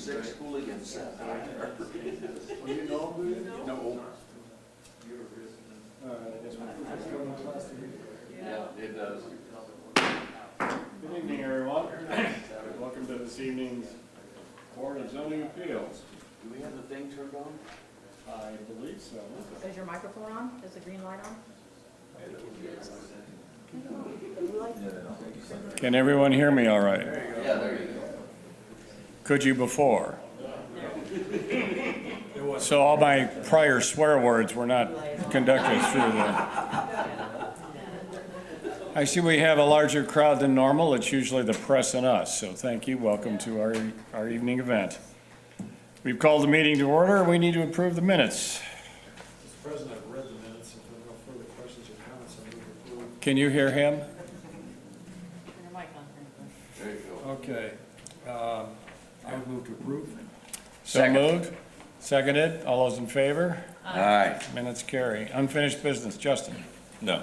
6 hooligans sat out there. Well, you know, do you? No. All right, I guess we'll. Yeah, it does. Good evening, everyone. Welcome to this evening's Board of Zoning Appeals. Do we have the thing turned on? I believe so. Is your microphone on? Is the green light on? Can everyone hear me all right? Yeah, there you go. Could you before? So all my prior swear words were not conducted through I see we have a larger crowd than normal. It's usually the press and us, so thank you. Welcome to our evening event. We've called the meeting to order. We need to approve the minutes. Mr. President, I've read the minutes. If there are no further questions or comments, I move to approve. Can you hear him? Turn your mic on. There you go. Okay. I would move to approve. So Second. moved. Seconded. All those in favor? Aye. Minutes carry. Unfinished business. Justin? No.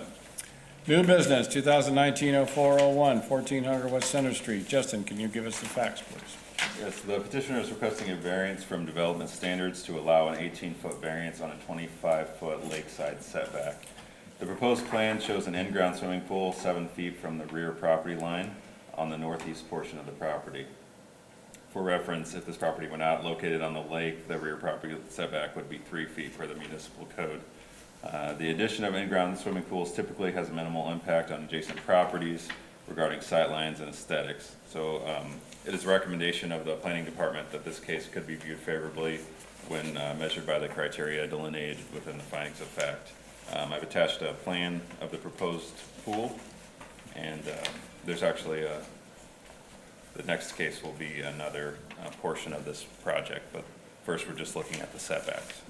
New business, 2019-0401, 1400 West Center Street. Justin, can you give us the facts, please? Yes, the petitioner is requesting a variance from development standards to allow an 18-foot variance on a 25-foot lakeside setback. The proposed plan shows an in-ground swimming pool 7 feet from the rear property line on the northeast portion of the property. For reference, if this property were not located on the lake, the rear property setback would be 3 feet per the municipal code. The addition of in-ground swimming pools typically has a minimal impact on adjacent properties regarding sightlines and aesthetics. So it is a recommendation of the planning department that this case could be viewed favorably when measured by the criteria delineated within the findings of fact. I've attached a plan of the proposed pool, and there's actually the next case will be another portion of this project, but first we're just looking at the setbacks.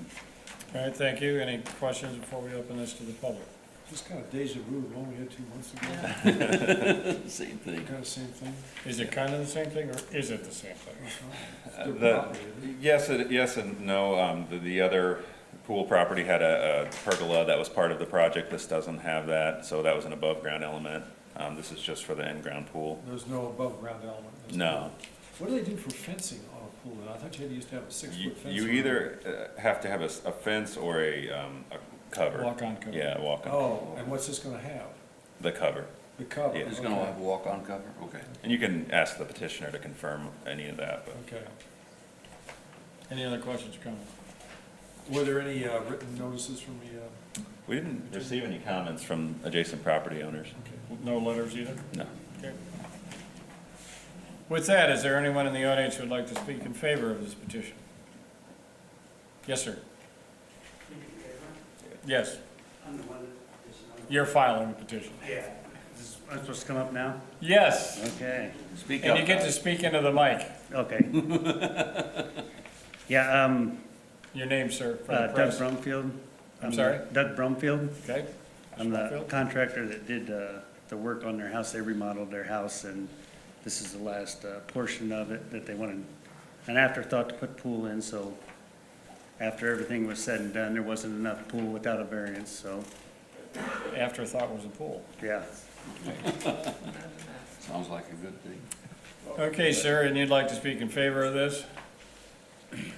All right, thank you. Any questions before we open this to the public? Just kind of deja vu, the one we had 2 months ago. Same thing. Kind of same thing. Is it kind of the same thing, or is it the same thing? It's their property, isn't it? Yes and no. The other pool property had a pergola that was part of the project. This doesn't have that, so that was an above-ground element. This is just for the in-ground pool. There's no above-ground element. That's No. What do they do for fencing on a pool? I thought you used to have a 6-foot fence. You around it. either have to have a fence or a cover. Walk-on cover. Yeah, walk-on. Oh, and what's this gonna have? The cover. The cover? Yeah. It's gonna have a walk-on cover? Okay. And you can ask the petitioner to confirm any of that, but Okay. Any other questions or comments? Were there any written notices from the, we didn't receive any comments from adjacent property owners. No letters either? No. Okay. With that, is there anyone in the audience who would like to speak in favor of this petition? Yes, sir. Yes, I'm the one that is, you're filing the petition. yeah. I'm supposed to come up now? Yes, Okay, Speak and up. you get to speak into the mic. okay. Yeah, Your name, sir, for the Doug press. Brumfield. I'm sorry? Doug Brumfield. Okay. I'm the Brumfield? contractor that did the work on their house. They remodeled their house, and this is the last portion of it that they wanted an afterthought to put pool in, so after everything was said and done, there wasn't enough pool without a variance, so, Afterthought was a pool. yeah. Sounds like a good thing. Okay, sir, and you'd like to speak in favor of this?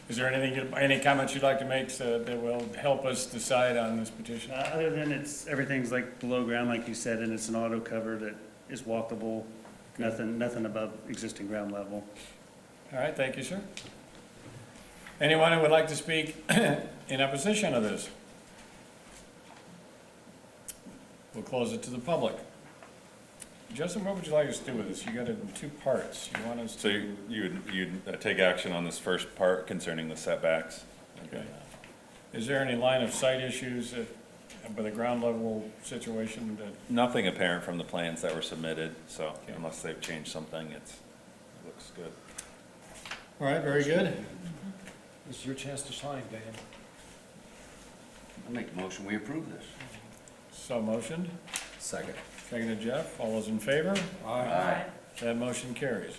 Is there anything, any comments you'd like to make that will help us decide on this petition? Other than everything's like below ground, like you said, and it's an auto cover that is walkable, nothing above existing ground level. All right, thank you, sir. Anyone who would like to speak in opposition of this? We'll close it to the public. Justin, what would you like us to do with this? You got it in 2 parts. You want us So to? you'd take action on this first part concerning the setbacks. Okay. Is there any line of sight issues by the ground level situation that? Nothing apparent from the plans that were submitted, so Okay. unless they've changed something, it looks good. All right, very good. This is your chance to shine, Dan. I make a motion, we approve this. So motioned. Second. Seconded, Jeff. All those in favor? Aye. That motion carries.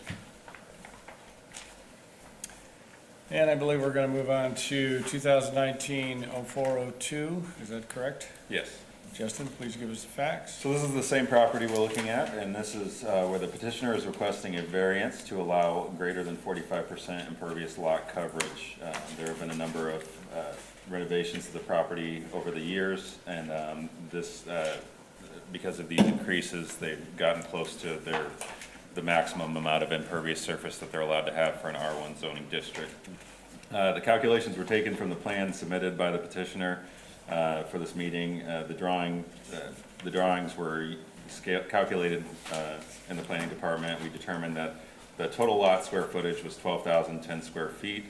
And I believe we're going to move on to 2019-0402. Is that correct? Yes. Justin, please give us the facts. So this is the same property we're looking at, and this is where the petitioner is requesting a variance to allow greater than 45% impervious lot coverage. There have been a number of renovations to the property over the years, and because of these increases, they've gotten close to the maximum amount of impervious surface that they're allowed to have for an R1 zoning district. The calculations were taken from the plan submitted by the petitioner for this meeting. The drawings were calculated in the planning department. We determined that the total lot square footage was 12,010 square feet.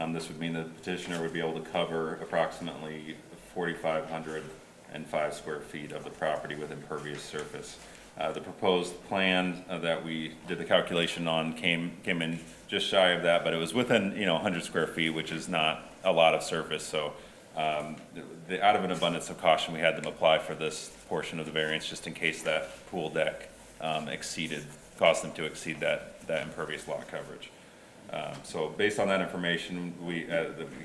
This would mean the petitioner would be able to cover approximately 4,505 square feet of the property with impervious surface. The proposed plan that we did the calculation on came in just shy of that, but it was within 100 square feet, which is not a lot of surface. So out of an abundance of caution, we had them apply for this portion of the variance just in case that pool deck caused them to exceed that impervious lot coverage. So based on that information, we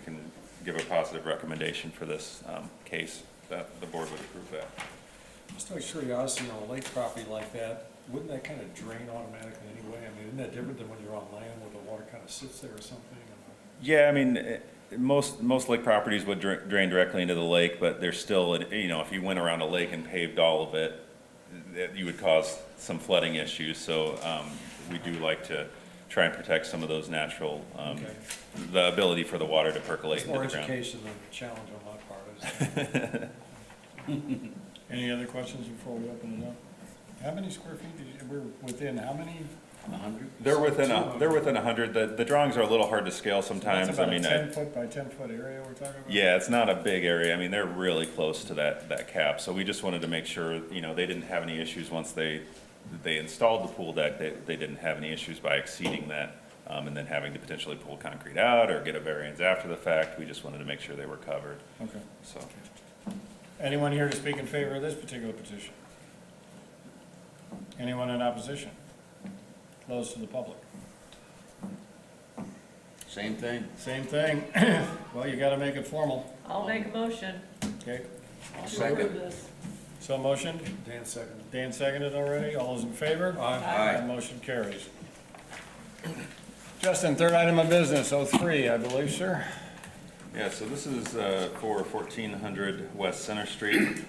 can give a positive recommendation for this case that the board would approve that. Just out of curiosity, on a lake property like that, wouldn't that kind of drain automatically anyway? I mean, isn't that different than when you're on land where the water kind of sits there or something? Yeah, I mean, most lake properties would drain directly into the lake, but there's still, if you went around a lake and paved all of it, you would cause some flooding issues. So we do like to try and protect some of those natural, the ability for the water to percolate It's into more the ground. education than a challenge on my part. Any other questions before we open it up? How many square feet we're within, how many? 100? They're within 100. The drawings are a little hard to scale sometimes. That's about a 10-foot by 10-foot area we're talking about? Yeah, it's not a big area. I mean, they're really close to that cap. So we just wanted to make sure, they didn't have any issues once they installed the pool deck. They didn't have any issues by exceeding that and then having to potentially pull concrete out or get a variance after the fact. We just wanted to make sure they were covered. Okay. So, Anyone here to speak in favor of this particular petition? Anyone in opposition? Closed to the public. Same thing. Same thing. Well, you gotta make it formal, I'll make a motion okay? I'll to second. approve this. So motion, Dan second. Dan seconded already, all those in favor? Aye. That motion carries. Justin, third item of business, 03, I believe, sir. yeah, so this is for 1400 West Center Street.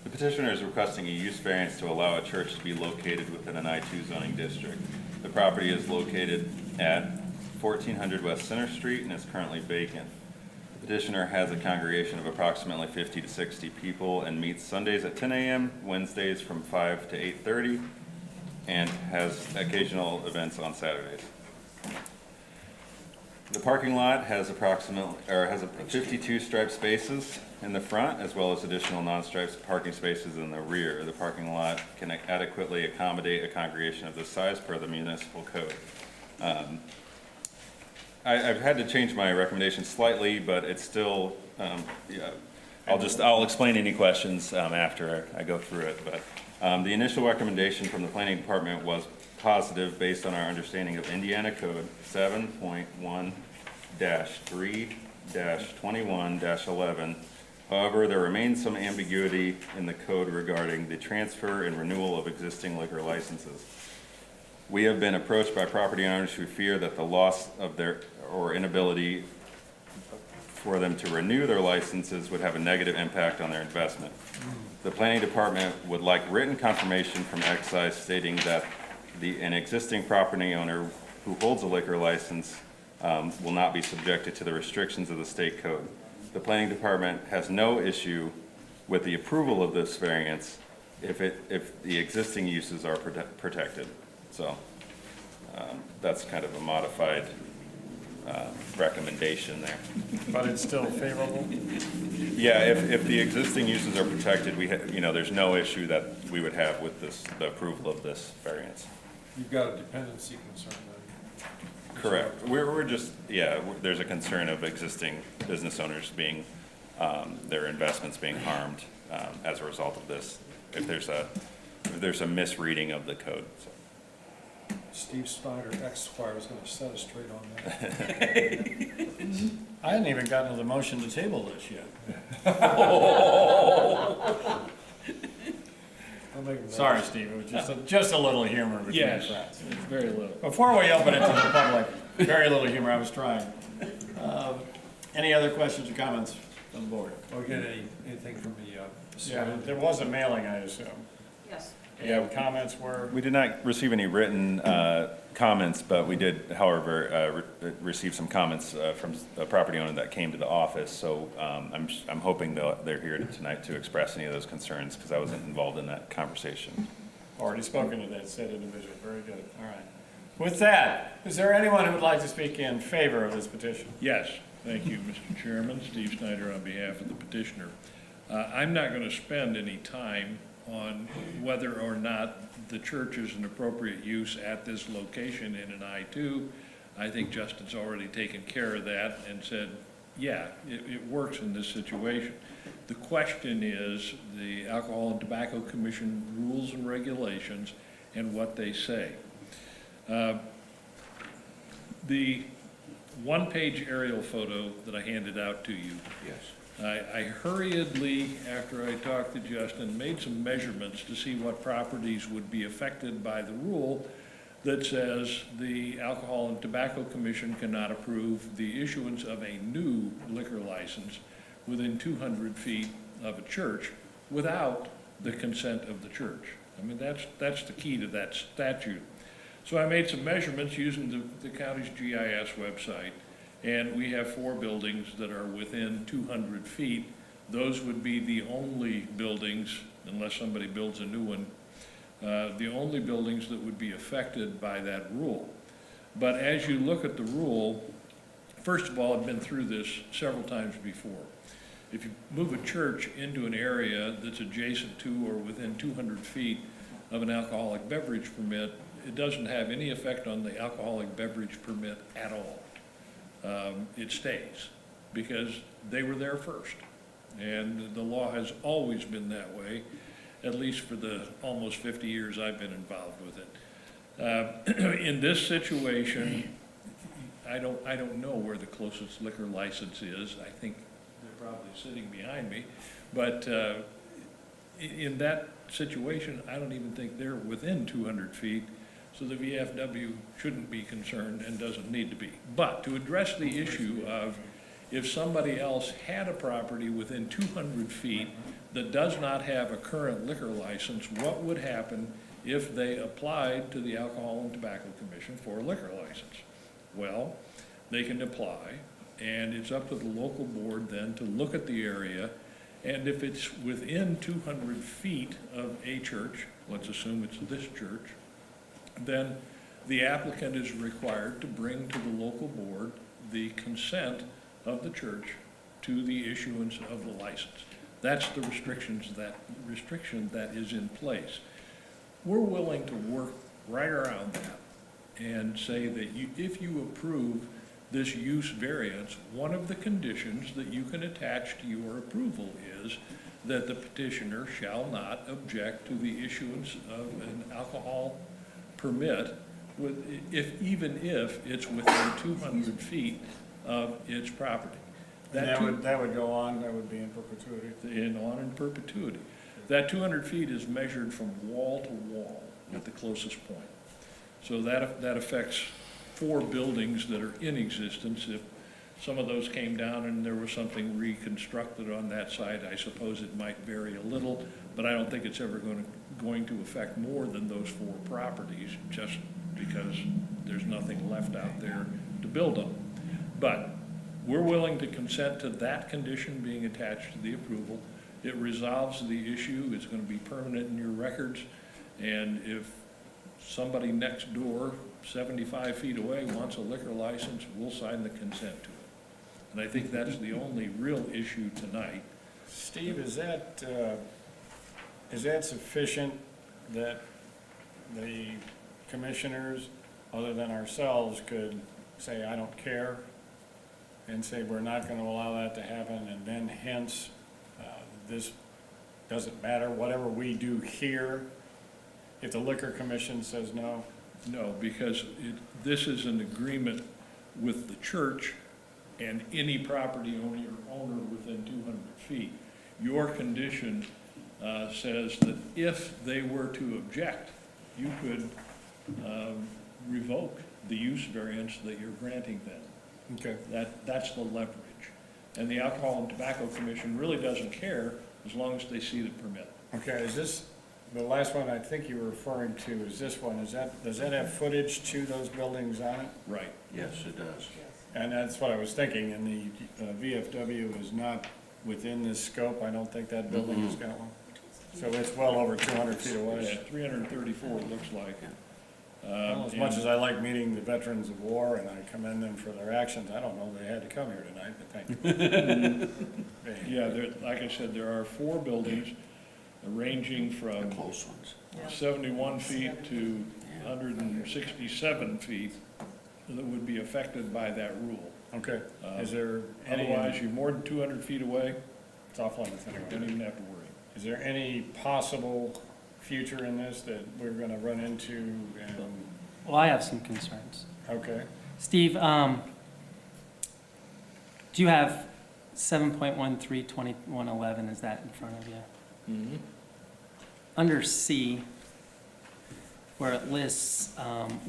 The petitioner is requesting a use variance to allow a church to be located within an I-2 zoning district. The property is located at 1400 West Center Street and is currently vacant. The petitioner has a congregation of approximately 50 to 60 people and meets Sundays at 10 a.m., Wednesdays from 5 to 8:30, and has occasional events on Saturdays. The parking lot has 52 striped spaces in the front, as well as additional non-striped parking spaces in the rear. The parking lot can adequately accommodate a congregation of this size per the municipal code. I've had to change my recommendation slightly, but it's still, I'll explain any questions after I go through it. But the initial recommendation from the planning department was positive based on our understanding of Indiana Code 7.1-3-21-11. However, there remains some ambiguity in the code regarding the transfer and renewal of existing liquor licenses. We have been approached by property owners who fear that the loss of their or inability for them to renew their licenses would have a negative impact on their investment. The planning department would like written confirmation from excise stating that an existing property owner who holds a liquor license will not be subjected to the restrictions of the state code. The planning department has no issue with the approval of this variance if the existing uses are protected. So that's kind of a modified recommendation there. But it's still favorable? Yeah, if the existing uses are protected, there's no issue that we would have with the approval of this variance. You've got a dependency concern then. Correct. We're just, there's a concern of existing business owners being, their investments being harmed as a result of this, if there's a misreading of the code, so. Steve Snyder, ex-squire, is going to set us straight on that. I hadn't even gotten to the motion to table this yet. I'll make a Sorry, motion. Steve, it was just a little humor between Yes, friends. very little. Before we open it to the public, very little humor, I was trying. Any other questions or comments from the board? Or get anything from the, Yeah, there was a mailing, I assume. Yes. Yeah, comments were, We did not receive any written comments, but we did, however, receive some comments from a property owner that came to the office. So I'm hoping they're here tonight to express any of those concerns, because I wasn't involved in that conversation. already spoken to that said individual, very good, all right. With that, is there anyone who would like to speak in favor of this petition? Yes, thank you, Mr. Chairman. Steve Snyder on behalf of the petitioner. I'm not going to spend any time on whether or not the church is an appropriate use at this location in an I-2. I think Justin's already taken care of that and said, yeah, it works in this situation. The question is the Alcohol and Tobacco Commission rules and regulations and what they say. The one-page aerial photo that I handed out to you, Yes. I hurriedly, after I talked to Justin, made some measurements to see what properties would be affected by the rule that says the Alcohol and Tobacco Commission cannot approve the issuance of a new liquor license within 200 feet of a church without the consent of the church. I mean, that's the key to that statute. So I made some measurements using the county's GIS website, and we have 4 buildings that are within 200 feet. Those would be the only buildings, unless somebody builds a new one, the only buildings that would be affected by that rule. But as you look at the rule, first of all, I've been through this several times before. If you move a church into an area that's adjacent to or within 200 feet of an alcoholic beverage permit, it doesn't have any effect on the alcoholic beverage permit at all. It stays because they were there first. And the law has always been that way, at least for the almost 50 years I've been involved with it. In this situation, I don't know where the closest liquor license is. I think they're probably sitting behind me. But in that situation, I don't even think they're within 200 feet. So the VFW shouldn't be concerned and doesn't need to be. But to address the issue of if somebody else had a property within 200 feet that does not have a current liquor license, what would happen if they applied to the Alcohol and Tobacco Commission for a liquor license? Well, they can apply, and it's up to the local board then to look at the area, and if it's within 200 feet of a church, let's assume it's this church, then the applicant is required to bring to the local board the consent of the church to the issuance of the license. That's the restriction that is in place. We're willing to work right around that and say that if you approve this use variance, one of the conditions that you can attach to your approval is that the petitioner shall not object to the issuance of an alcohol permit even if it's within 200 feet of its property. That would go on, that would be in perpetuity. In perpetuity. That 200 feet is measured from wall to wall at the closest point. So that affects 4 buildings that are in existence. If some of those came down and there was something reconstructed on that side, I suppose it might vary a little, but I don't think it's ever going to affect more than those 4 properties, just because there's nothing left out there to build on. But we're willing to consent to that condition being attached to the approval. It resolves the issue. It's going to be permanent in your records. And if somebody next door, 75 feet away, wants a liquor license, we'll sign the consent to it. And I think that's the only real issue tonight. Steve, is that sufficient that the commissioners, other than ourselves, could say, I don't care, and say we're not going to allow that to happen, and then hence this doesn't matter, whatever we do here, if the liquor commission says no? No, because this is an agreement with the church and any property owner within 200 feet. Your condition says that if they were to object, you could revoke the use variance that you're granting them. Okay. That's the leverage. And the Alcohol and Tobacco Commission really doesn't care as long as they see the permit. Okay, is this, the last one I think you were referring to, is this one, does that have footage to those buildings on it? Right. Yes, it does. And that's what I was thinking, and the VFW is not within this scope, I don't think that building has got one. So it's well over 200 feet Yeah, away. 334 it looks like. Well, as much as I like meeting the veterans of war and I commend them for their actions, I don't know they had to come here tonight, but thank you. Yeah, like I said, there are 4 buildings ranging The from close ones. 71 feet to 167 feet that would be affected by that rule. Okay, is there any, Otherwise, you're more than 200 feet away, it's off limits you anyway. don't even have to worry. Is there any possible future in this that we're gonna run into and, Well, I have some concerns. okay? Steve, do you have 7.132111, is that in front of you? Mm-hmm. Under C, where it lists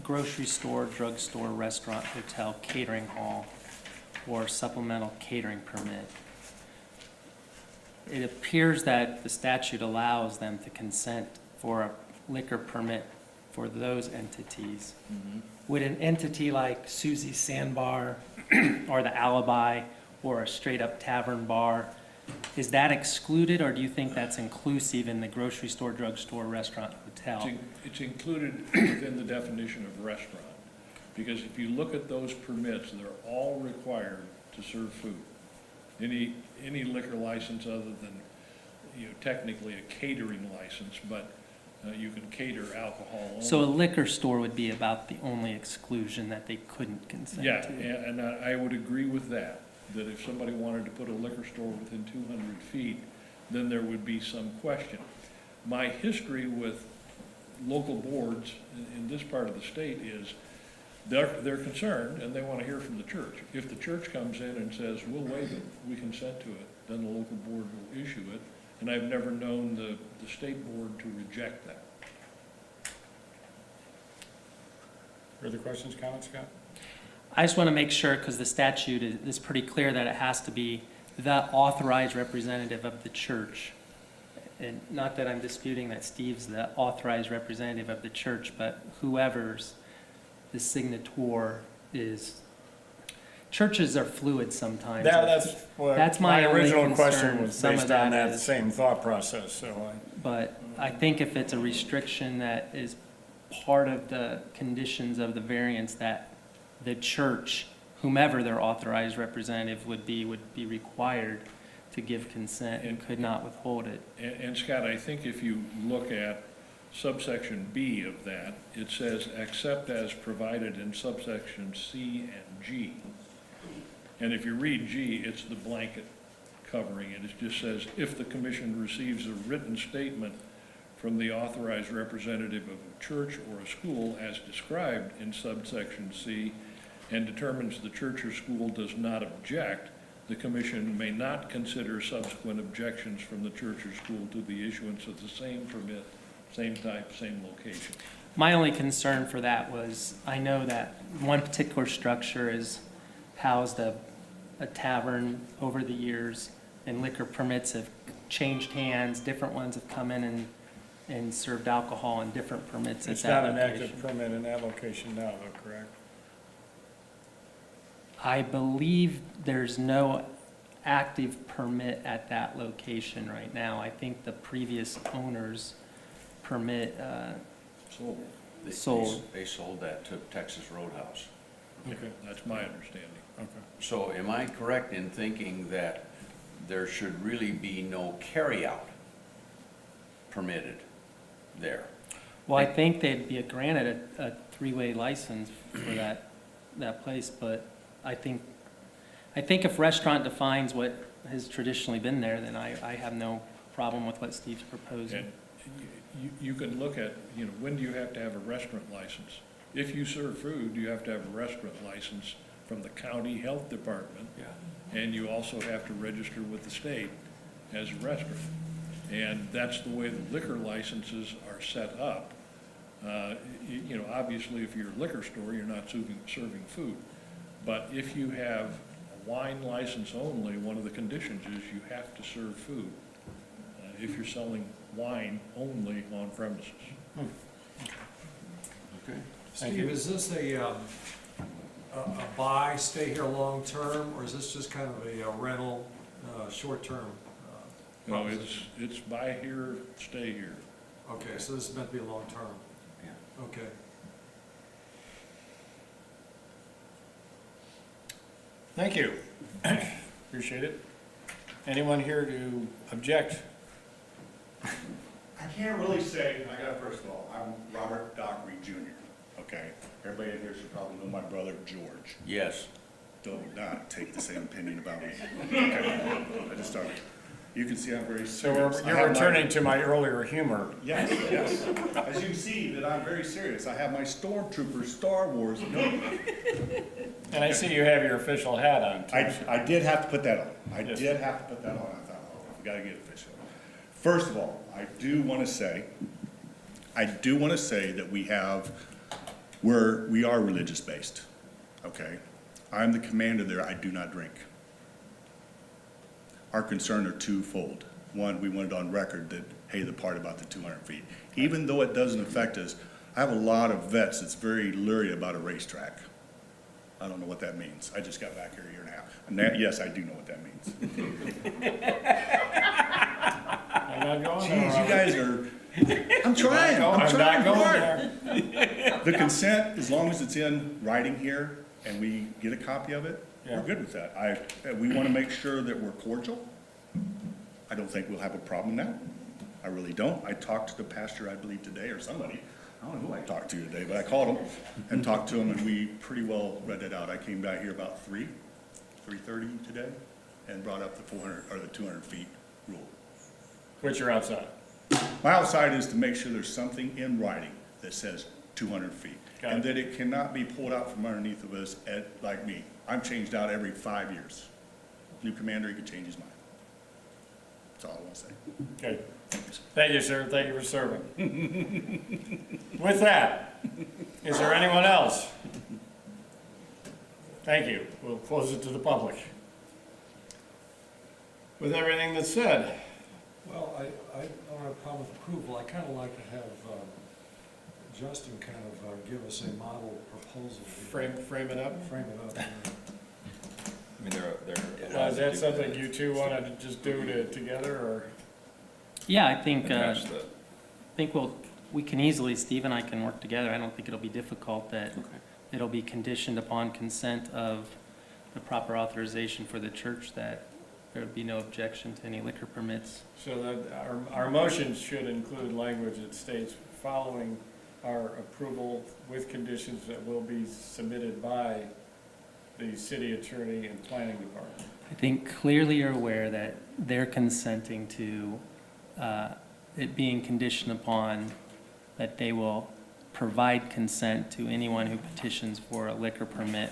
grocery store, drugstore, restaurant, hotel, catering hall, or supplemental catering permit, it appears that the statute allows them to consent for a liquor permit for those entities. Mm-hmm. Would an entity like Susie's Sandbar or the Alibi or a straight-up tavern bar, is that excluded, or do you think that's inclusive in the grocery store, drugstore, restaurant, hotel? It's included within the definition of restaurant, because if you look at those permits, they're all required to serve food. Any liquor license other than, technically a catering license, but you can cater alcohol only. So a liquor store would be about the only exclusion that they couldn't consent to? Yeah, and I would agree with that if somebody wanted to put a liquor store within 200 feet, then there would be some question. My history with local boards in this part of the state is they're concerned and they want to hear from the church. If the church comes in and says, we'll waive it, we consent to it, then the local board will issue it. And I've never known the state board to reject that. Further questions, comments, Scott? I just want to make sure, because the statute is pretty clear that it has to be the authorized representative of the church. And not that I'm disputing that Steve's the authorized representative of the church, but whoever's the signator is, churches are fluid sometimes. That's what, That's my my only original question concern. was Some of based on that that is- same thought process, so But I think if it's a restriction that is part of the conditions of the variance, that the church, whomever their authorized representative would be required to give consent and could not withhold it. And Scott, I think if you look at subsection B of that, it says, except as provided in subsection C and G. And if you read G, it's the blanket covering it. It just says, if the commission receives a written statement from the authorized representative of a church or a school as described in subsection C and determines the church or school does not object, the commission may not consider subsequent objections from the church or school to the issuance of the same permit, same type, same location. My only concern for that was, I know that one particular structure is housed a tavern over the years, and liquor permits have changed hands, different ones have come in and served alcohol and different permits at it's that not an location. active permit in that location now, though, correct? I believe there's no active permit at that location right now. I think the previous owner's permit, Sold. They sold that to Texas Roadhouse. Okay, That's my understanding. okay. So am I correct in thinking that there should really be no carryout permitted there? well, I think they'd be granted a three-way license for that place, but I think if restaurant defines what has traditionally been there, then I have no problem with what Steve's proposing. And you can look at, when do you have to have a restaurant license? If you serve food, you have to have a restaurant license from the county health department. Yeah. And you also have to register with the state as a restaurant. And that's the way the liquor licenses are set up. You know, obviously, if you're a liquor store, you're not serving food. But if you have a wine license only, one of the conditions is you have to serve food. If you're selling wine only on premises. Okay. Steve, is this a buy, stay here long-term, or is this just kind of a rental, short-term? No, proposition? it's buy here, stay here. Okay, so this is meant to be long-term? Yeah. Okay. Thank you. Appreciate it. Anyone here to object? I can't really say, first of all, I'm Robert Dockery Jr., okay? Everybody in here should probably know my brother George. Yes. Do not take the same opinion about me. Okay, I just started. You can see I'm very So serious. I you're have my- returning to my earlier humor. Yes, yes. As you see that I'm very serious. I have my Stormtrooper Star Wars. And I see you have your official hat on, too. I did have to put that on. I Yes. did have to put that on. I thought, oh, we gotta get official. First of all, I do wanna say that we are religious based, okay? I'm the commander there, I do not drink. Our concern are twofold. One, we wanted on record that, hey, the part about the 200 feet. Even though it doesn't affect us, I have a lot of vets that's very leery about a racetrack. I don't know what that means. I just got back here a year and a half. And that, yes, I do know what that means. I'm not going there. Geez, you guys are, I'm trying, I'm I'm trying not going hard. there. The consent, as long as it's in writing here and we get a copy of it, Yeah. we're good with that. We want to make sure that we're cordial. I don't think we'll have a problem now. I really don't. I talked to the pastor, I believe, today, or somebody. I don't know who I talked to today, but I called him and talked to him, and we pretty well read it out. I came back here about 3:30 today, and brought up the 400, or the 200 feet rule. Which are outside. My outside is to make sure there's something in writing that says 200 feet. Got And it. that it cannot be pulled out from underneath of us like me. I'm changed out every 5 years. New commander, he could change his mind. That's all I want to say. Okay. Thank you, sir. Thank you for serving. With that, is there anyone else? Thank you. We'll close it to the public. With everything that's said, Well, I don't have a problem with approval. I kind of like to have Justin kind of give us a model proposal. frame it up. Frame it up. I mean, they're. Is that something you two want to just do together, or? Yeah, I think, Attach the, we can easily, Steve and I can work together. I don't think it'll be difficult that okay. it'll be conditioned upon consent of the proper authorization for the church that there would be no objection to any liquor permits. So that our motions should include language that states, following our approval with conditions that will be submitted by the city attorney and planning department. I think clearly you're aware that they're consenting to it being conditioned upon that they will provide consent to anyone who petitions for a liquor permit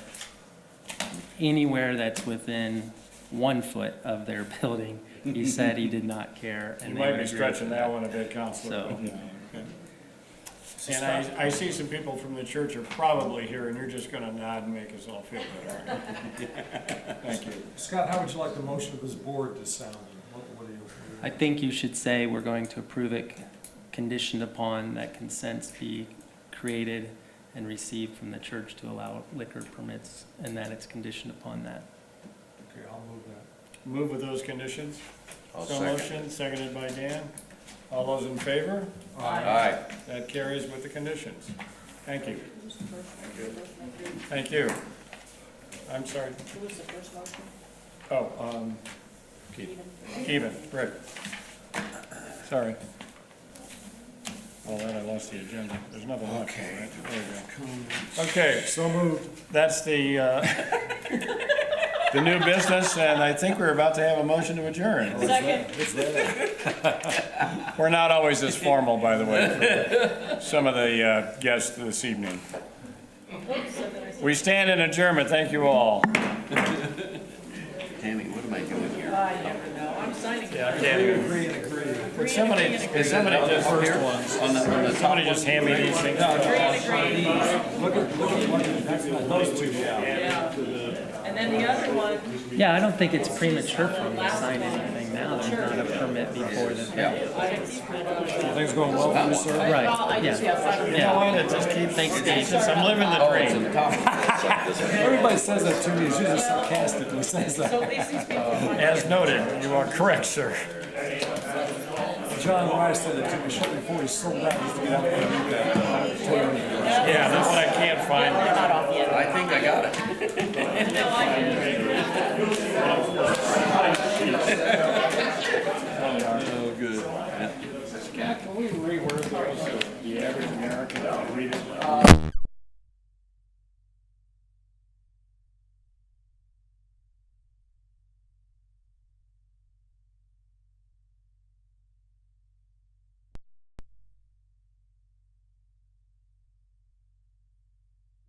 anywhere that's within 1 foot of their building. He said he did not care. You and they might would be agree stretching with that one a bit, Counselor. So- but, yeah, okay. And I see some people from the church are probably here, and you're just gonna nod and make us all feel good, aren't you? Thank you. Scott, how would you like the motion of this board to sound? What do you? I think you should say we're going to approve it conditioned upon that consents be created and received from the church to allow liquor permits, and that it's conditioned upon that. Okay, I'll move that. Move with those conditions? I'll So second. motion, seconded by Dan. All those in favor? Aye. That carries with the conditions. Thank you. Thank you. I'm sorry. Who was the first motion? Oh, Keven, Rick. Sorry. Oh, then I lost the agenda. There's nothing left, right? There we go. Okay, so moved. That's the new business, and I think we're about to have a motion to adjourn. Second. We're not always this formal, by the way, for some of the guests this evening. Oops, so then I said We stand in adjournment. Thank you all. Tammy, what am I doing here? I never know, I'm signing. Agree and agree. Would somebody just, somebody just hand me these things? Look at one, that's not those two, yeah. Yeah, and then the other one, Yeah, I don't think it's premature for them to sign anything now. There's not a permit before the thing. Things going well for you, sir? Right, I just, yeah. yes, I don't know. You know what, it just keeps, it's just, I'm living the dream. Everybody says that to me, it's usually sarcastically says So that. at least these people. As noted, you are correct, sir. John Rice said it to me shortly before he sold out, he used to get out there and do that. Yeah, that's what I can't find. They're not off yet. I think I got it. No, I did. Oh, good. Can we reword those so the average American can read it?